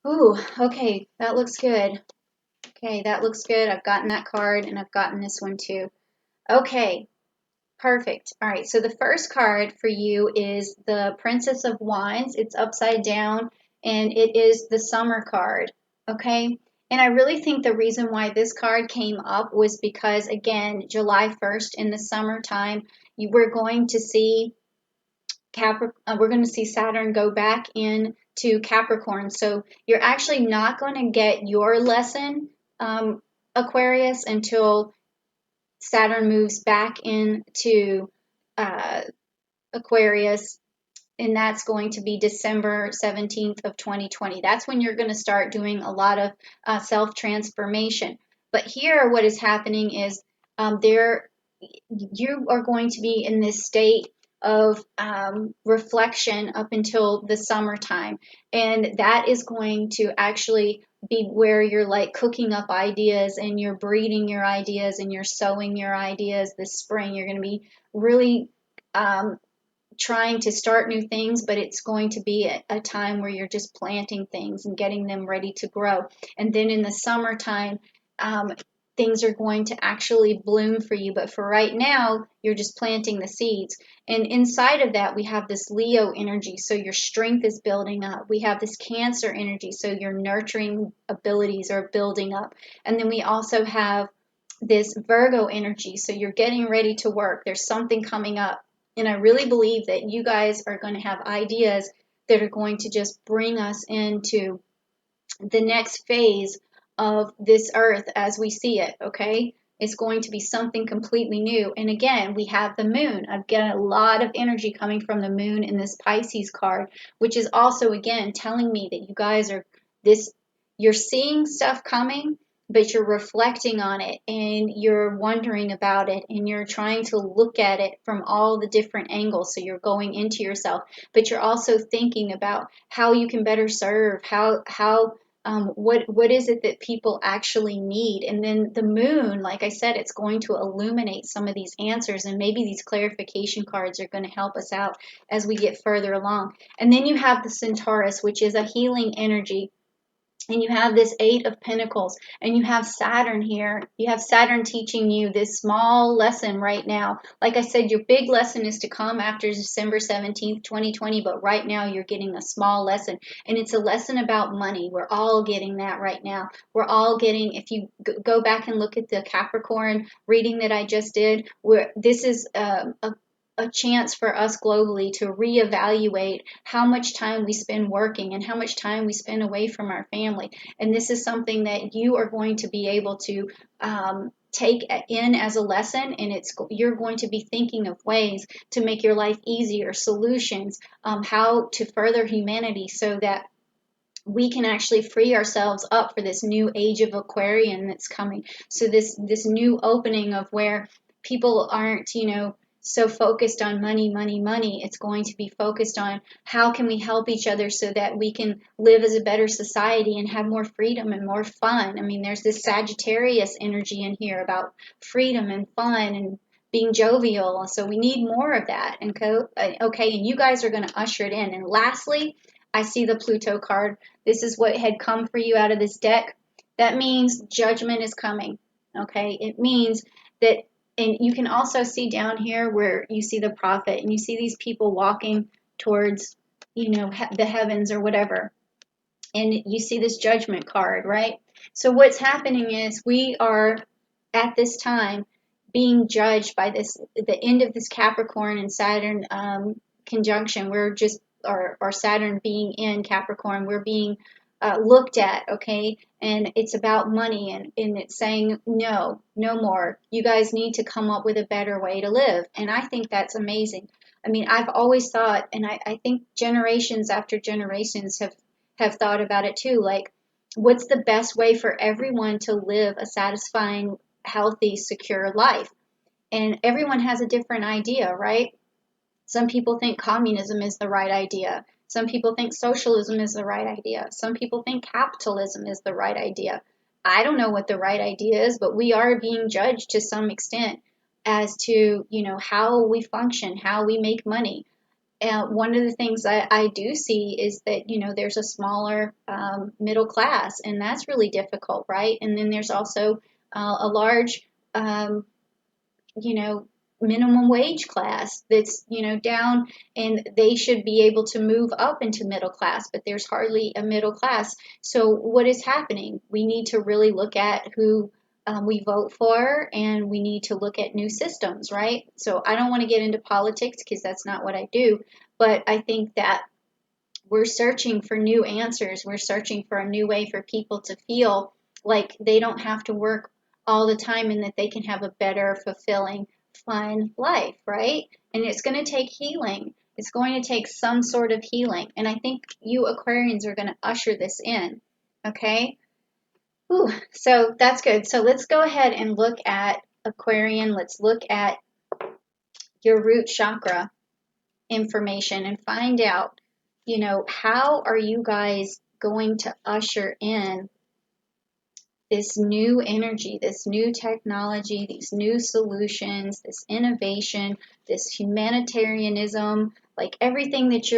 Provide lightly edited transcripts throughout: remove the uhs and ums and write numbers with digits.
Ooh, okay, that looks good. Okay, that looks good. I've gotten that card and I've gotten this one too. Okay, perfect. All right, so the first card for you is the Princess of Wands. It's upside down and it is the summer card. Okay, and I really think the reason why this card came up was because, again, July 1st in the summertime, we're going to see we're going to see Saturn go back into Capricorn. So you're actually not going to get your lesson, Aquarius, until Saturn moves back into uh, Aquarius, and that's going to be December 17th of 2020. That's when you're going to start doing a lot of self-transformation. But here, what is happening is there you are going to be in this state of reflection up until the summertime. And that is going to actually be where you're like cooking up ideas and you're breeding your ideas and you're sowing your ideas this spring. You're going to be really um, trying to start new things, but it's going to be a time where you're just planting things and getting them ready to grow. And then in the summertime, um, things are going to actually bloom for you. But for right now, you're just planting the seeds. And inside of that, we have this Leo energy. So your strength is building up. We have this Cancer energy. So your nurturing abilities are building up. And then we also have this Virgo energy. So you're getting ready to work. There's something coming up. And I really believe that you guys are going to have ideas that are going to just bring us into the next phase of this earth as we see it, okay? It's going to be something completely new. And again, we have the moon. I've got a lot of energy coming from the moon in this Pisces card, which is also, again, telling me that you guys are this, you're seeing stuff coming, but you're reflecting on it and you're wondering about it and you're trying to look at it from all the different angles. So you're going into yourself, but you're also thinking about how you can better serve, what is it that people actually need. And then the moon, like I said, it's going to illuminate some of these answers, and maybe these clarification cards are going to help us out as we get further along. And then you have the Centaurus, which is a healing energy, and you have this Eight of Pentacles, and you have Saturn here. You have Saturn teaching you this small lesson right now. Like I said, your big lesson is to come after December 17th, 2020, but right now you're getting a small lesson, and it's a lesson about money. We're all getting that right now. We're all getting, if you go back and look at the Capricorn reading that I just did, where this is a chance for us globally to reevaluate how much time we spend working and how much time we spend away from our family. And this is something that you are going to be able to take in as a lesson, and you're going to be thinking of ways to make your life easier, solutions, how to further humanity so that we can actually free ourselves up for this new age of Aquarian that's coming. So this new opening of where people aren't, so focused on money, money, money. It's going to be focused on how can we help each other so that we can live as a better society and have more freedom and more fun. I mean, there's this Sagittarius energy in here about freedom and fun and being jovial. So we need more of that. And okay, and you guys are going to usher it in. And lastly, I see the Pluto card. This is what had come for you out of this deck. That means judgment is coming. Okay, it means that, and you can also see down here where you see the prophet and you see these people walking towards, the heavens or whatever. And you see this judgment card, right? So what's happening is we are at this time being judged by the end of this Capricorn and Saturn conjunction. We're just, or Saturn being in Capricorn, we're being looked at, okay? And it's about money, and it's saying, no, no more. You guys need to come up with a better way to live. And I think that's amazing. I mean, I've always thought, and I think generations after generations have thought about it too, like, what's the best way for everyone to live a satisfying, healthy, secure life? And everyone has a different idea, right? Some people think communism is the right idea. Some people think socialism is the right idea. Some people think capitalism is the right idea. I don't know what the right idea is, but we are being judged to some extent as to, how we function, how we make money. one of the things I do see is that, there's a smaller middle class, and that's really difficult, right? And then there's also a large, you know, minimum wage class that's, down, and they should be able to move up into middle class, but there's hardly a middle class. So what is happening? We need to really look at who we vote for, and we need to look at new systems, right? So I don't want to get into politics because that's not what I do, but I think that we're searching for new answers. We're searching for a new way for people to feel like they don't have to work all the time, and that they can have a better, fulfilling, fun life, right? And it's going to take healing. It's going to take some sort of healing. And I think you Aquarians are going to usher this in, okay? Ooh, so that's good. So let's go ahead and look at Aquarian. Let's look at your root chakra information and find out, how are you guys going to usher in this new energy, this new technology, these new solutions, this innovation, this humanitarianism, like everything that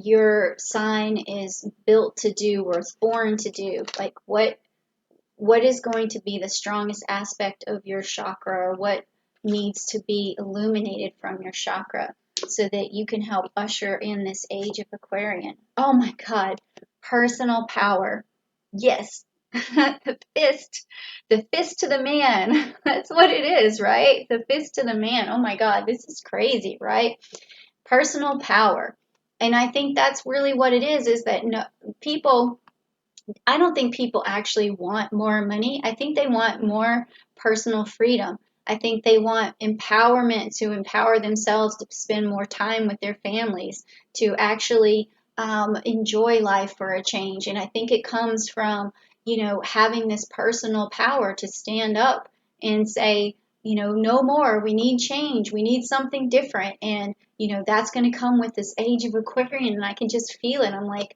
your sign is built to do or is born to do. Like what is going to be the strongest aspect of your chakra, or what needs to be illuminated from your chakra so that you can help usher in this age of Aquarian. Oh my God, personal power. Yes, the fist to the man. That's what it is, right? The fist to the man. Oh my God, this is crazy, right? Personal power. And I think that's really what it is that people I don't think people actually want more money. I think they want more personal freedom. I think they want empowerment to empower themselves to spend more time with their families, to actually enjoy life for a change. And I think it comes from, having this personal power to stand up and say, no more. We need change. We need something different. And, that's going to come with this age of Aquarian. And I can just feel it. I'm like,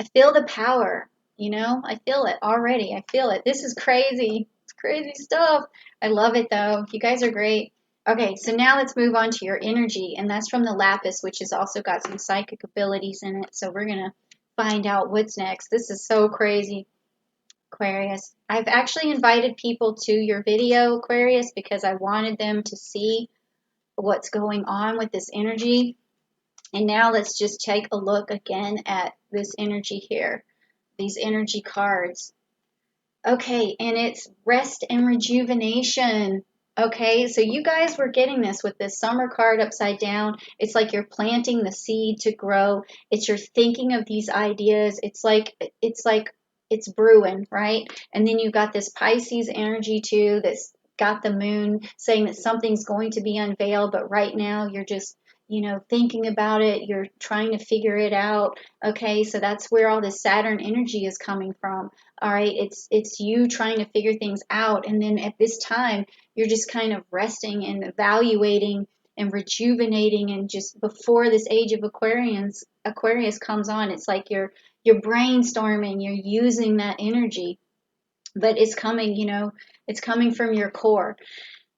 I feel the power. I feel it already. I feel it. This is crazy. It's crazy stuff. I love it though. You guys are great. Okay, so now let's move on to your energy, and that's from the lapis, which has also got some psychic abilities in it. So we're going to find out what's next. This is so crazy, Aquarius. I've actually invited people to your video, Aquarius, because I wanted them to see what's going on with this energy. And now let's just take a look again at this energy here. These energy cards. Okay, and it's rest and rejuvenation. Okay, so you guys were getting this with this summer card upside down. It's like you're planting the seed to grow. It's you're thinking of these ideas. It's brewing, right? And then you got this Pisces energy too that's got the moon saying that something's going to be unveiled, but right now you're just thinking about it, you're trying to figure it out. Okay, so that's where all this Saturn energy is coming from. All right, it's you trying to figure things out, and then at this time, you're just kind of resting and evaluating and rejuvenating, and just before this age of Aquarius comes on, it's like you're brainstorming, you're using that energy, but it's coming, it's coming from your core,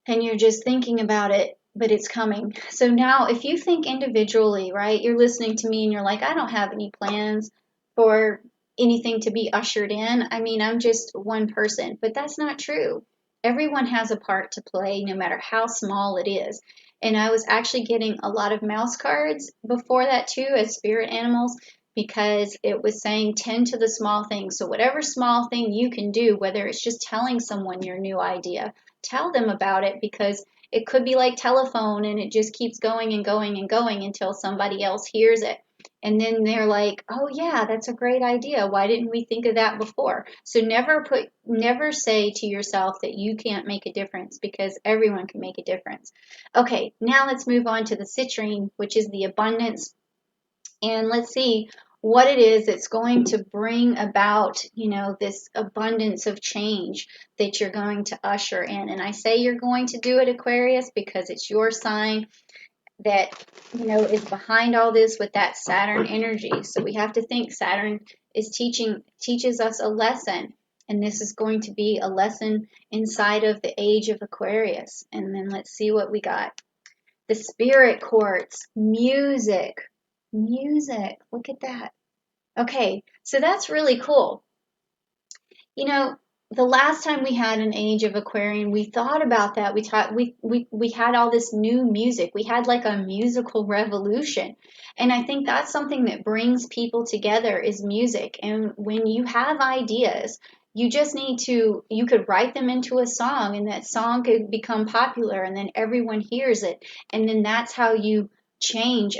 and you're just thinking about it, but it's coming. So now if you think individually, right, you're listening to me and you're like, I don't have any plans for anything to be ushered in. I mean, I'm just one person, but that's not true. Everyone has a part to play, no matter how small it is. And I was actually getting a lot of mouse cards before that too, as spirit animals, because it was saying tend to the small things. So whatever small thing you can do, whether it's just telling someone your new idea, tell them about it, because it could be like telephone and it just keeps going and going and going until somebody else hears it. And then they're like, oh yeah, that's a great idea. Why didn't we think of that before? So never say to yourself that you can't make a difference, because everyone can make a difference. Okay, now let's move on to the citrine, which is the abundance. And let's see what it is that's going to bring about, this abundance of change that you're going to usher in. And I say you're going to do it, Aquarius, because it's your sign that, is behind all this with that Saturn energy. So we have to think Saturn teaches us a lesson. And this is going to be a lesson inside of the age of Aquarius. And then let's see what we got. The spirit quartz, music, music. Look at that. Okay, so that's really cool. You know, the last time we had an age of Aquarian, we thought about that. We had all this new music. We had like a musical revolution. And I think that's something that brings people together is music. And when you have ideas, you just need to, you could write them into a song and that song could become popular and then everyone hears it. And then that's how you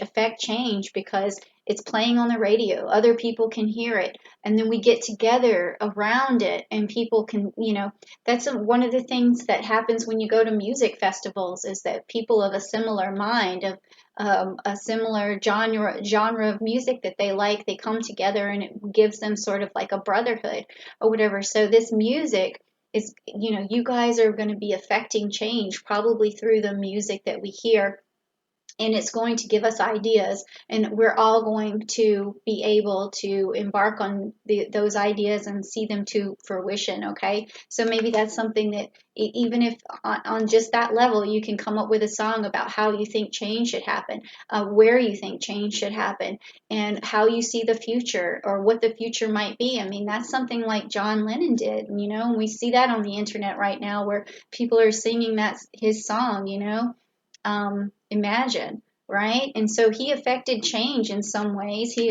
affect change because it's playing on the radio. Other people can hear it and then we get together around it and people can, that's one of the things that happens when you go to music festivals is that people of a similar mind of a similar genre of music that they like, they come together and it gives them sort of like a brotherhood or whatever. So this music is, you guys are going to be affecting change probably through the music that we hear, and it's going to give us ideas, and we're all going to be able to embark on those ideas and see them to fruition. Okay, so maybe that's something that even if on just that level you can come up with a song about how you think change should happen, where you think change should happen, and how you see the future or what the future might be. I mean, that's something like John Lennon did, and we see that on the internet right now where people are singing his song, Imagine, right? And so he affected change in some ways. He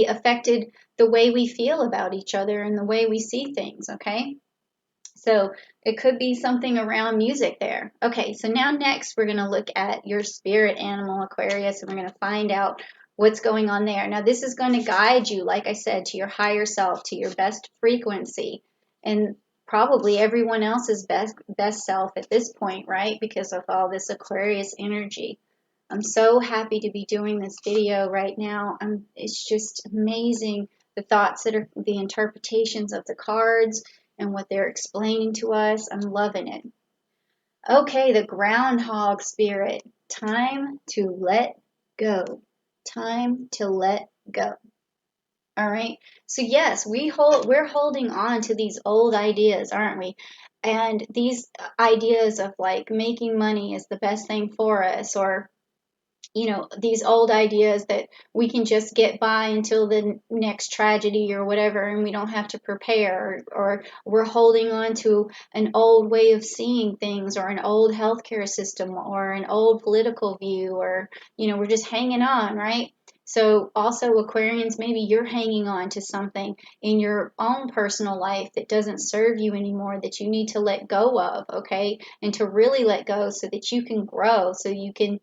affected the way we feel about each other and the way we see things. Okay, so it could be something around music there. Okay, so now next we're going to look at your spirit animal, Aquarius, and we're going to find out what's going on there. Now this is going to guide you, like I said, to your higher self, to your best frequency, and probably everyone else's best self at this point, right? Because of all this Aquarius energy. I'm so happy to be doing this video right now. It's just amazing the thoughts that are the interpretations of the cards and what they're explaining to us. I'm loving it. Okay, the groundhog spirit. Time to let go. Time to let go. All right. So yes, we're holding on to these old ideas, aren't we? And these ideas of like making money is the best thing for us, or these old ideas that we can just get by until the next tragedy or whatever, and we don't have to prepare, or we're holding on to an old way of seeing things, or an old healthcare system, or an old political view, or, we're just hanging on, right? So also Aquarians, maybe you're hanging on to something in your own personal life that doesn't serve you anymore, that you need to let go of, okay? And to really let go so that you can grow, so you can,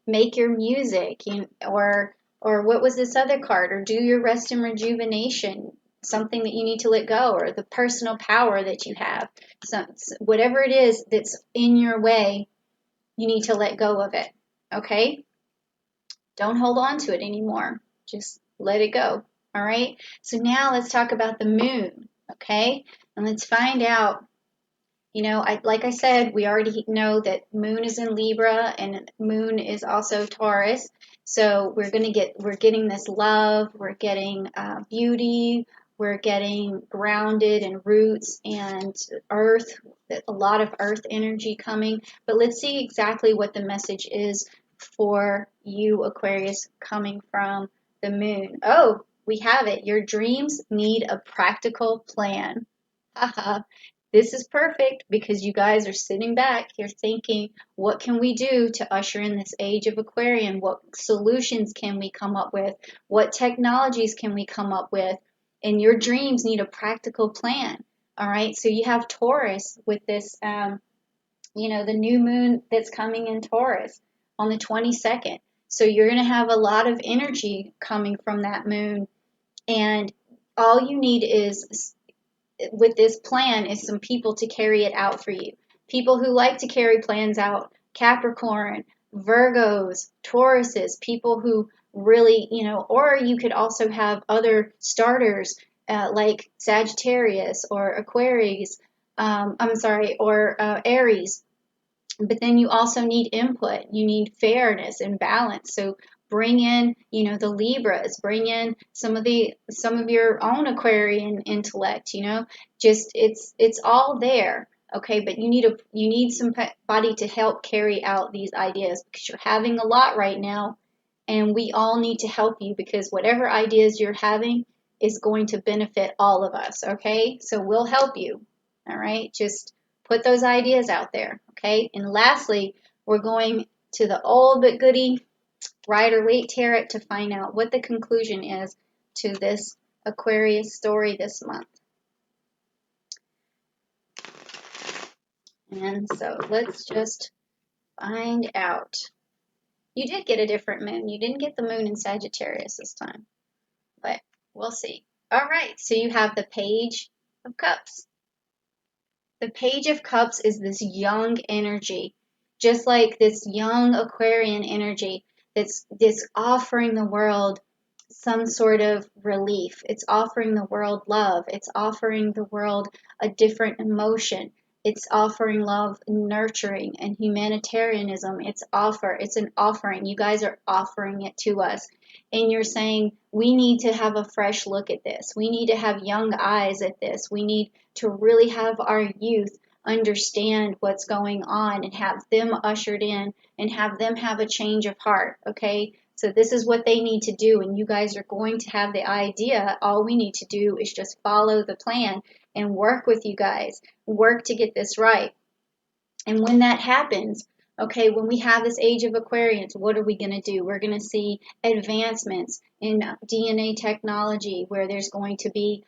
make your music, or what was this other card, or do your rest and rejuvenation, something that you need to let go, or the personal power that you have. So whatever it is that's in your way, you need to let go of it, okay? Don't hold on to it anymore. Just let it go, all right? So now let's talk about the moon, okay? And let's find out, like I said, we already know that moon is in Libra and moon is also Taurus. So we're getting this love, we're getting beauty, we're getting grounded and roots and earth, a lot of earth energy coming. But let's see exactly what the message is for you, Aquarius, coming from the moon. Oh, we have it. Your dreams need a practical plan. Haha. This is perfect because you guys are sitting back, you're thinking, what can we do to usher in this age of Aquarian? What solutions can we come up with? What technologies can we come up with? And your dreams need a practical plan. All right, so you have Taurus with this, the new moon that's coming in Taurus on the 22nd. So you're going to have a lot of energy coming from that moon. And all you need is, with this plan, is some people to carry it out for you. People who like to carry plans out, Capricorn, Virgos, Tauruses, people who really, or you could also have other starters like Sagittarius or Aquarius, or Aries. But then you also need input. You need fairness and balance. So bring in, the Libras, bring in some of your own Aquarian intellect, just it's all there. Okay, but you need somebody to help carry out these ideas because you're having a lot right now, and we all need to help you because whatever ideas you're having is going to benefit all of us. Okay, so we'll help you. All right, just put those ideas out there. Okay, and lastly, we're going to the old but goodie Rider Waite Tarot to find out what the conclusion is to this Aquarius story this month. And so let's just find out. You did get a different moon. You didn't get the moon in Sagittarius this time, but we'll see. All right, so you have the Page of Cups. The Page of Cups is this young energy, just like this young Aquarian energy that's offering the world some sort of relief. It's offering the world love. It's offering the world a different emotion. It's offering love, nurturing, and humanitarianism. It's an offering. You guys are offering it to us. And you're saying, we need to have a fresh look at this. We need to have young eyes at this. We need to really have our youth understand what's going on and have them ushered in and have them have a change of heart. Okay, so this is what they need to do, and you guys are going to have the idea. All we need to do is just follow the plan and work with you guys, work to get this right. And when that happens, okay, when we have this age of Aquarians, what are we going to do? We're going to see advancements in DNA technology where there's going to be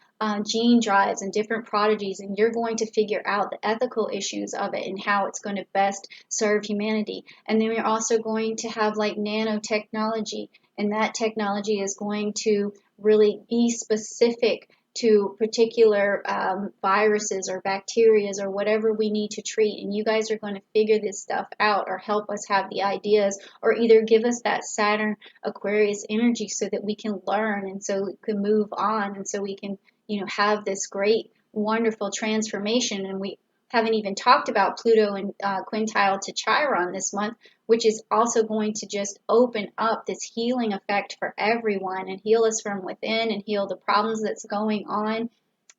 gene drives and different prodigies, and you're going to figure out the ethical issues of it and how it's going to best serve humanity. And then we're also going to have like nanotechnology, and that technology is going to really be specific to particular viruses or bacterias or whatever we need to treat. And you guys are going to figure this stuff out or help us have the ideas or either give us that Saturn Aquarius energy so that we can learn and so we can move on and so we can, have this great, wonderful transformation. And we haven't even talked about Pluto and quintile to Chiron this month, which is also going to just open up this healing effect for everyone and heal us from within and heal the problems that's going on.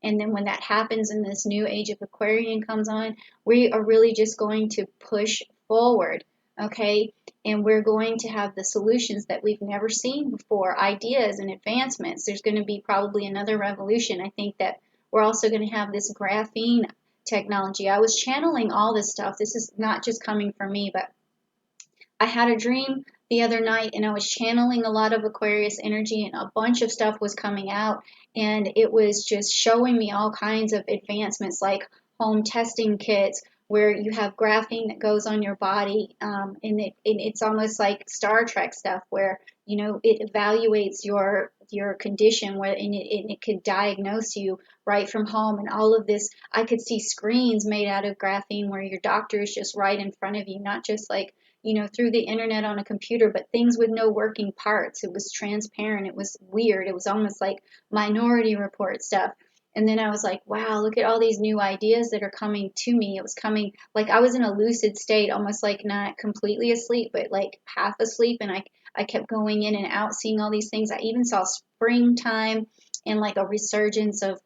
And then when that happens and this new age of Aquarian comes on, we are really just going to push forward, okay? And we're going to have the solutions that we've never seen before, ideas and advancements. There's going to be probably another revolution. I think that we're also going to have this graphene technology. I was channeling all this stuff. This is not just coming from me, but I had a dream the other night and I was channeling a lot of Aquarius energy and a bunch of stuff was coming out and it was just showing me all kinds of advancements like home testing kits where you have graphene that goes on your body and it's almost like Star Trek stuff where it evaluates your condition where and it could diagnose you right from home and all of this. I could see screens made out of graphene where your doctor is just right in front of you, not just like through the internet on a computer, but things with no working parts. It was transparent. It was weird. It was almost like Minority Report stuff. And then I was like, wow, look at all these new ideas that are coming to me. It was coming like I was in a lucid state, almost like not completely asleep, but like half asleep. And I kept going in and out, seeing all these things. I even saw springtime and like a resurgence of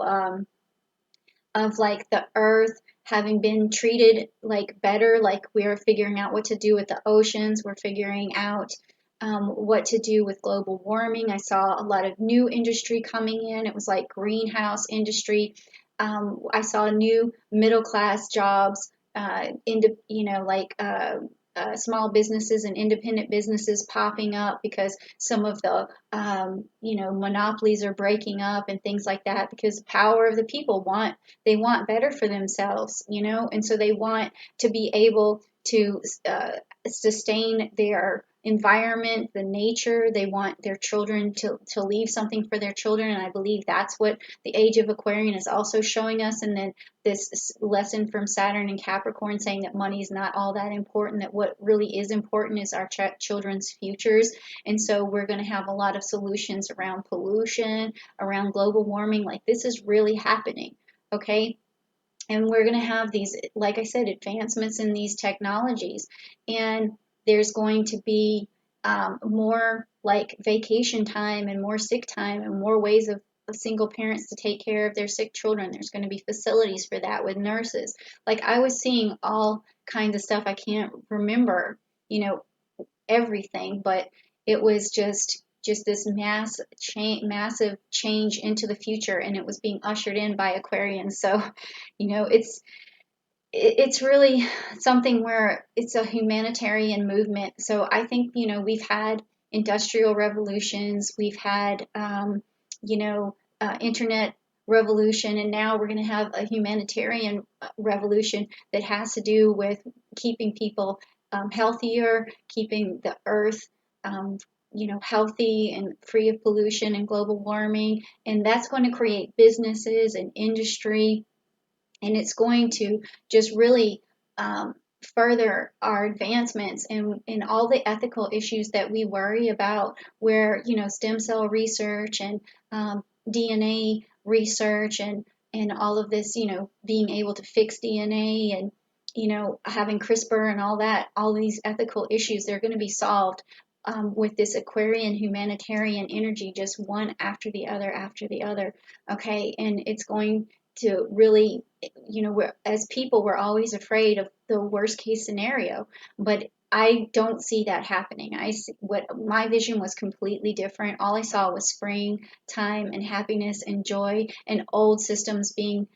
like the earth having been treated like better, like we're figuring out what to do with the oceans, we're figuring out what to do with global warming. I saw a lot of new industry coming in. It was like greenhouse industry. I saw new middle class jobs, small businesses and independent businesses popping up because some of the monopolies are breaking up and things like that because the power of the people want better for themselves, and so they want to be able to sustain their environment, the nature. They want their children to leave something for their children, and I believe that's what the age of Aquarian is also showing us. And then this lesson from Saturn and Capricorn saying that money is not all that important, that what really is important is our children's futures. And so we're going to have a lot of solutions around pollution, around global warming. Like this is really happening, okay? And we're going to have these, like I said, advancements in these technologies. And there's going to be more like vacation time and more sick time and more ways of single parents to take care of their sick children. There's going to be facilities for that with nurses. Like I was seeing all kinds of stuff. I can't remember, everything, but it was just this massive change into the future, and it was being ushered in by Aquarians. So, it's really something where it's a humanitarian movement. So I think, we've had industrial revolutions, we've had, internet revolution, and now we're going to have a humanitarian revolution that has to do with keeping people healthier, keeping the earth, healthy and free of pollution and global warming. And that's going to create businesses and industry, and it's going to just really further our advancements in all the ethical issues that we worry about, where stem cell research and DNA research and all of this, being able to fix DNA and having CRISPR and all these ethical issues, they're going to be solved with this Aquarian humanitarian energy, just one after the other after the other. Okay, and it's going to really, as people, we're always afraid of the worst case scenario, but I don't see that happening. I see, what my vision was completely different. All I saw was spring time and happiness and joy, and old systems being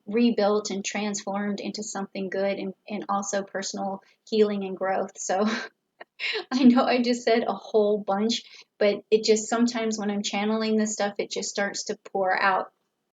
rebuilt and transformed into something good, and also personal healing and growth. So I know I just said a whole bunch, but it just sometimes when I'm channeling this stuff, it just starts to pour out